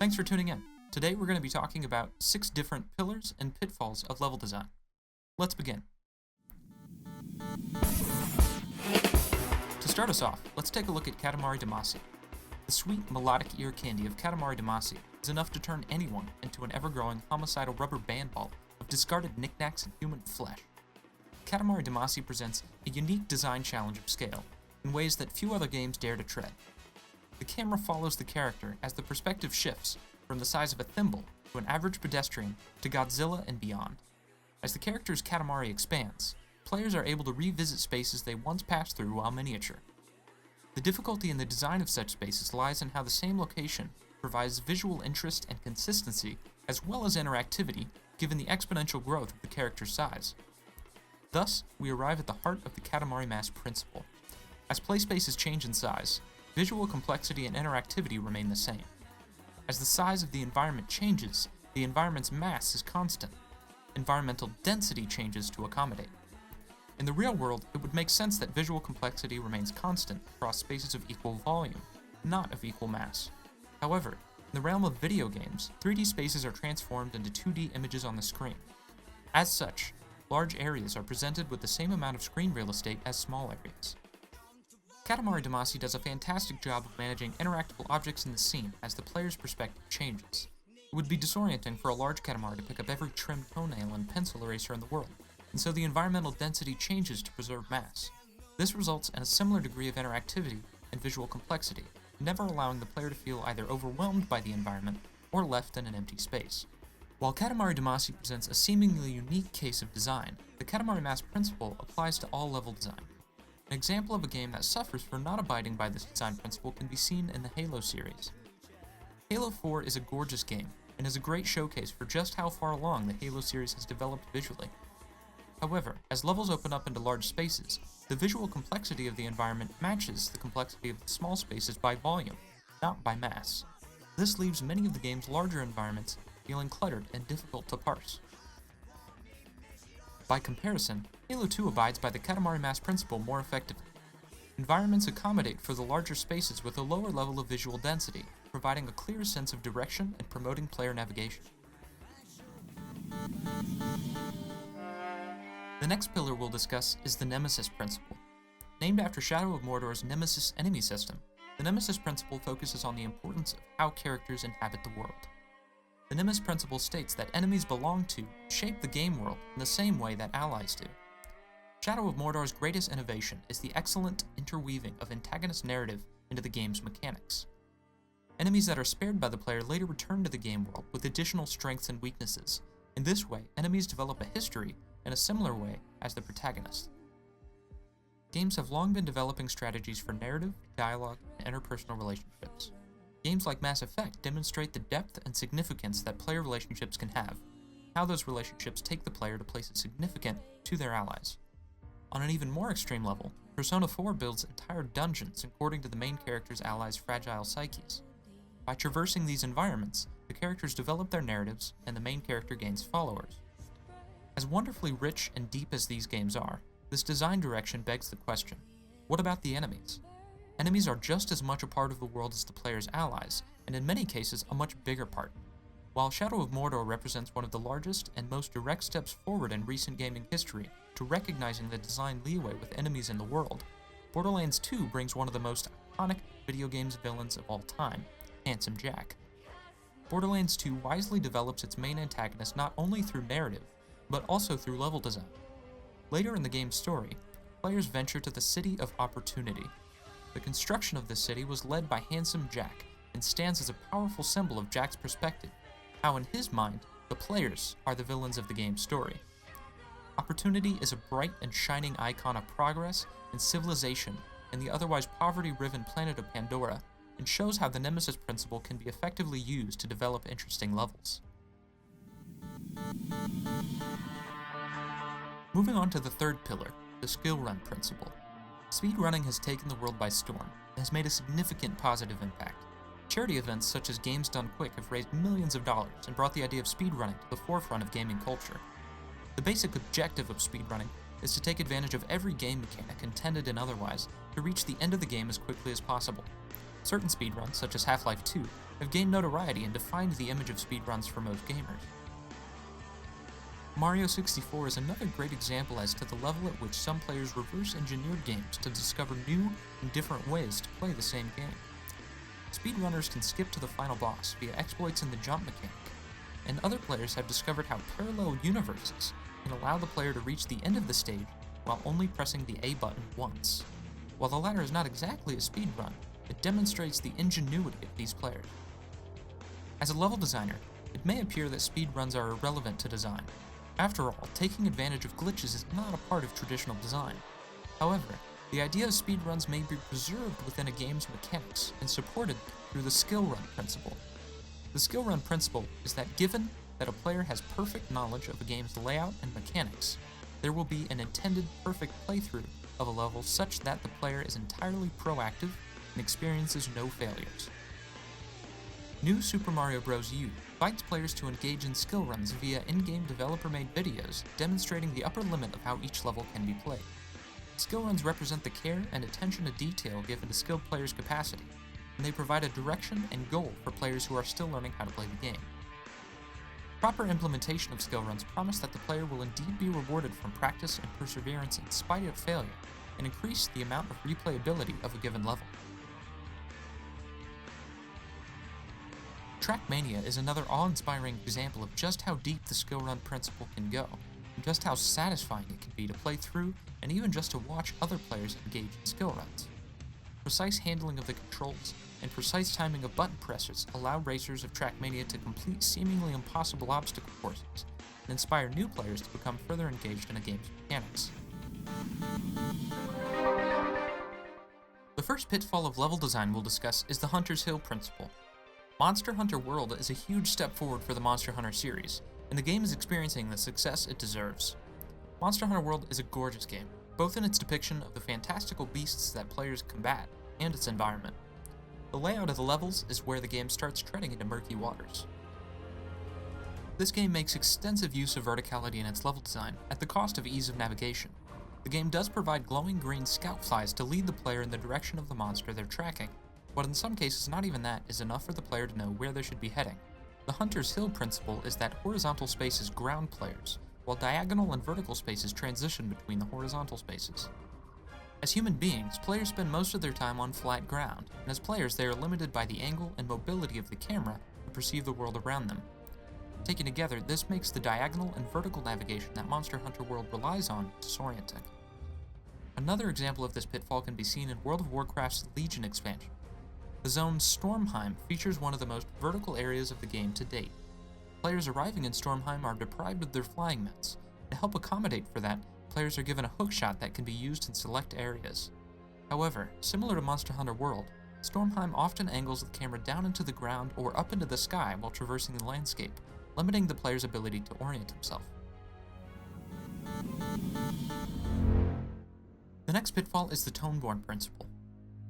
Thanks for tuning in. Today we're going to be talking about 6 different pillars and pitfalls of level design. Let's begin. To start us off, let's take a look at Katamari Damacy. The sweet, melodic ear candy of Katamari Damacy is enough to turn anyone into an ever-growing homicidal rubber band ball of discarded knickknacks and human flesh. Katamari Damacy presents a unique design challenge of scale in ways that few other games dare to tread. The camera follows the character as the perspective shifts from the size of a thimble to an average pedestrian to Godzilla and beyond. As the character's Katamari expands, players are able to revisit spaces they once passed through while miniature. The difficulty in the design of such spaces lies in how the same location provides visual interest and consistency as well as interactivity given the exponential growth of the character's size. Thus, we arrive at the heart of the Katamari mass principle. As play spaces change in size, visual complexity and interactivity remain the same. As the size of the environment changes, the environment's mass is constant. Environmental density changes to accommodate. In the real world, it would make sense that visual complexity remains constant across spaces of equal volume, not of equal mass. However, in the realm of video games, 3D spaces are transformed into 2D images on the screen. As such, large areas are presented with the same amount of screen real estate as small areas. Katamari Damacy does a fantastic job of managing interactable objects in the scene as the player's perspective changes. It would be disorienting for a large Katamari to pick up every trimmed toenail and pencil eraser in the world, and so the environmental density changes to preserve mass. This results in a similar degree of interactivity and visual complexity, never allowing the player to feel either overwhelmed by the environment or left in an empty space. While Katamari Damacy presents a seemingly unique case of design, the Katamari mass principle applies to all level design. An example of a game that suffers for not abiding by this design principle can be seen in the Halo series. Halo 4 is a gorgeous game, and is a great showcase for just how far along the Halo series has developed visually. However, as levels open up into large spaces, the visual complexity of the environment matches the complexity of the small spaces by volume, not by mass. This leaves many of the game's larger environments feeling cluttered and difficult to parse. By comparison, Halo 2 abides by the Katamari mass principle more effectively. Environments accommodate for the larger spaces with a lower level of visual density, providing a clearer sense of direction and promoting player navigation. The next pillar we'll discuss is the Nemesis Principle. Named after Shadow of Mordor's Nemesis enemy system, the Nemesis Principle focuses on the importance of how characters inhabit the world. The Nemesis Principle states that enemies belong to, shape the game world in the same way that allies do. Shadow of Mordor's greatest innovation is the excellent interweaving of antagonist narrative into the game's mechanics. Enemies that are spared by the player later return to the game world with additional strengths and weaknesses. In this way, enemies develop a history in a similar way as the protagonist. Games have long been developing strategies for narrative, dialogue, and interpersonal relationships. Games like Mass Effect demonstrate the depth and significance that player relationships can have, how those relationships take the player to places significant to their allies. On an even more extreme level, Persona 4 builds entire dungeons according to the main character's allies' fragile psyches. By traversing these environments, the characters develop their narratives and the main character gains followers. As wonderfully rich and deep as these games are, this design direction begs the question, what about the enemies? Enemies are just as much a part of the world as the player's allies, and in many cases a much bigger part. While Shadow of Mordor represents one of the largest and most direct steps forward in recent gaming history to recognizing the design leeway with enemies in the world, Borderlands 2 brings one of the most iconic video games villains of all time, Handsome Jack. Borderlands 2 wisely develops its main antagonist not only through narrative, but also through level design. Later in the game's story, players venture to the City of Opportunity. The construction of this city was led by Handsome Jack and stands as a powerful symbol of Jack's perspective, how in his mind, the players are the villains of the game's story. Opportunity is a bright and shining icon of progress and civilization in the otherwise poverty-riven planet of Pandora, and shows how the Nemesis Principle can be effectively used to develop interesting levels. Moving on to the third pillar, the Skillrun Principle. Speedrunning has taken the world by storm and has made a significant positive impact. Charity events such as Games Done Quick have raised millions of dollars and brought the idea of speedrunning to the forefront of gaming culture. The basic objective of speedrunning is to take advantage of every game mechanic, intended and otherwise, to reach the end of the game as quickly as possible. Certain speedruns, such as Half-Life 2, have gained notoriety and defined the image of speedruns for most gamers. Mario 64 is another great example as to the level at which some players reverse engineered games to discover new and different ways to play the same game. Speedrunners can skip to the final boss via exploits in the jump mechanic, and other players have discovered how parallel universes can allow the player to reach the end of the stage while only pressing the A button once. While the latter is not exactly a speedrun, it demonstrates the ingenuity of these players. As a level designer, it may appear that speedruns are irrelevant to design. After all, taking advantage of glitches is not a part of traditional design. However, the idea of speedruns may be preserved within a game's mechanics and supported through the Skillrun Principle. The Skillrun Principle is that given that a player has perfect knowledge of a game's layout and mechanics, there will be an intended perfect playthrough of a level such that the player is entirely proactive and experiences no failures. New Super Mario Bros. U invites players to engage in skill runs via in-game developer-made videos demonstrating the upper limit of how each level can be played. Skill runs represent the care and attention to detail given to skilled players' capacity, and they provide a direction and goal for players who are still learning how to play the game. Proper implementation of skill runs promise that the player will indeed be rewarded from practice and perseverance in spite of failure, and increase the amount of replayability of a given level. Trackmania is another awe-inspiring example of just how deep the Skillrun Principle can go, and just how satisfying it can be to play through and even just to watch other players engage in skill runs. Precise handling of the controls and precise timing of button presses allow racers of Trackmania to complete seemingly impossible obstacle courses and inspire new players to become further engaged in a game's mechanics. The first pitfall of level design we'll discuss is the Hunter's Hill Principle. Monster Hunter World is a huge step forward for the Monster Hunter series, and the game is experiencing the success it deserves. Monster Hunter World is a gorgeous game, both in its depiction of the fantastical beasts that players combat and its environment. The layout of the levels is where the game starts treading into murky waters. This game makes extensive use of verticality in its level design at the cost of ease of navigation. The game does provide glowing green scout flies to lead the player in the direction of the monster they're tracking, but in some cases not even that is enough for the player to know where they should be heading. The Hunter's Hill Principle is that horizontal spaces ground players, while diagonal and vertical spaces transition between the horizontal spaces. As human beings, players spend most of their time on flat ground, and as players they are limited by the angle and mobility of the camera to perceive the world around them. Taken together, this makes the diagonal and vertical navigation that Monster Hunter World relies on disorienting. Another example of this pitfall can be seen in World of Warcraft's Legion expansion. The zone Stormheim features one of the most vertical areas of the game to date. Players arriving in Stormheim are deprived of their flying mitts. To help accommodate for that, players are given a hookshot that can be used in select areas. However, similar to Monster Hunter World, Stormheim often angles the camera down into the ground or up into the sky while traversing the landscape, limiting the player's ability to orient himself. The next pitfall is the Toneborne Principle.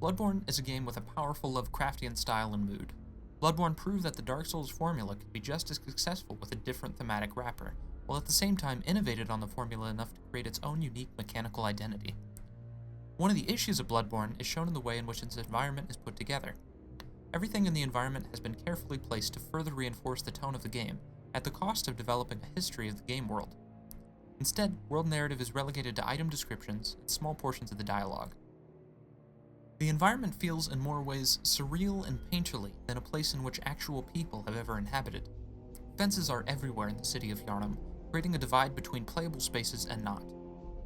Bloodborne is a game with a powerful Lovecraftian style and mood. Bloodborne proved that the Dark Souls formula could be just as successful with a different thematic wrapper, while at the same time innovated on the formula enough to create its own unique mechanical identity. One of the issues of Bloodborne is shown in the way in which its environment is put together. Everything in the environment has been carefully placed to further reinforce the tone of the game, at the cost of developing a history of the game world. Instead, world narrative is relegated to item descriptions and small portions of the dialogue. The environment feels in more ways surreal and painterly than a place in which actual people have ever inhabited. Fences are everywhere in the city of Yharnam, creating a divide between playable spaces and not.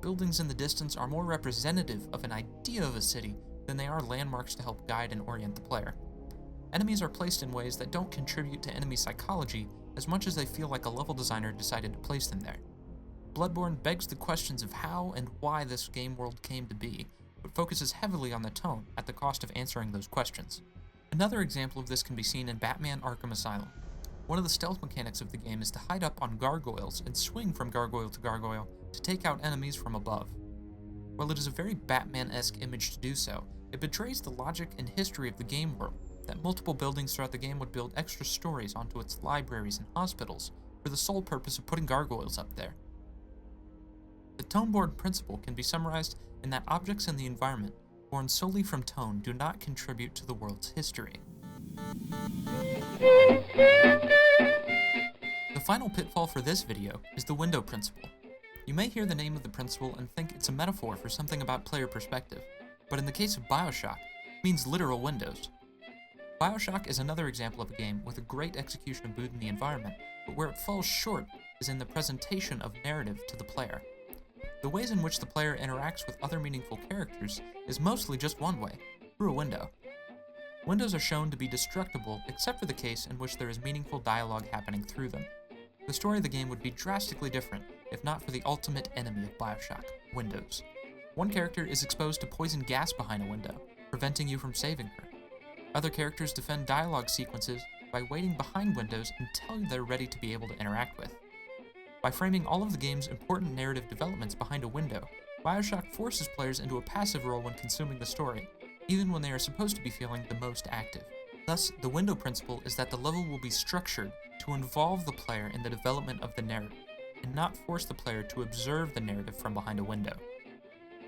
Buildings in the distance are more representative of an idea of a city than they are landmarks to help guide and orient the player. Enemies are placed in ways that don't contribute to enemy psychology as much as they feel like a level designer decided to place them there. Bloodborne begs the questions of how and why this game world came to be, but focuses heavily on the tone at the cost of answering those questions. Another example of this can be seen in Batman Arkham Asylum. One of the stealth mechanics of the game is to hide up on gargoyles and swing from gargoyle to gargoyle to take out enemies from above. While it is a very Batman-esque image to do so, it betrays the logic and history of the game world, that multiple buildings throughout the game would build extra stories onto its libraries and hospitals for the sole purpose of putting gargoyles up there. The Toneborne Principle can be summarized in that objects in the environment, born solely from tone, do not contribute to the world's history. final pitfall for this video is the window principle. You may hear the name of the principle and think it's a metaphor for something about player perspective, but in the case of BioShock, it means literal windows. BioShock is another example of a game with a great execution of mood in the environment, but where it falls short is in the presentation of narrative to the player. The ways in which the player interacts with other meaningful characters is mostly just one way, through a window. Windows are shown to be destructible except for the case in which there is meaningful dialogue happening through them. The story of the game would be drastically different if not for the ultimate enemy of BioShock, windows. One character is exposed to poison gas behind a window, preventing you from saving her. Other characters defend dialogue sequences by waiting behind windows until they're ready to be able to interact with. By framing all of the game's important narrative developments behind a window, BioShock forces players into a passive role when consuming the story, even when they are supposed to be feeling the most active. Thus, the window principle is that the level will be structured to involve the player in the development of the narrative, and not force the player to observe the narrative from behind a window.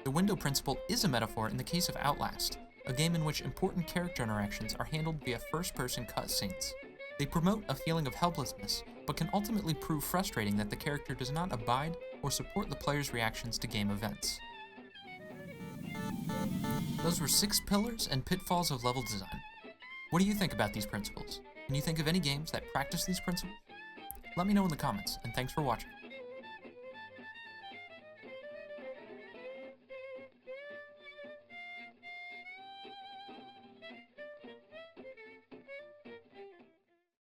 The window principle is a metaphor in the case of Outlast, a game in which important character interactions are handled via first-person cutscenes. They promote a feeling of helplessness, but can ultimately prove frustrating that the character does not abide or support the player's reactions to game events. Those were 6 pillars and pitfalls of level design. What do you think about these principles? Can you think of any games that practice these principles? Let me know in the comments, and thanks for watching.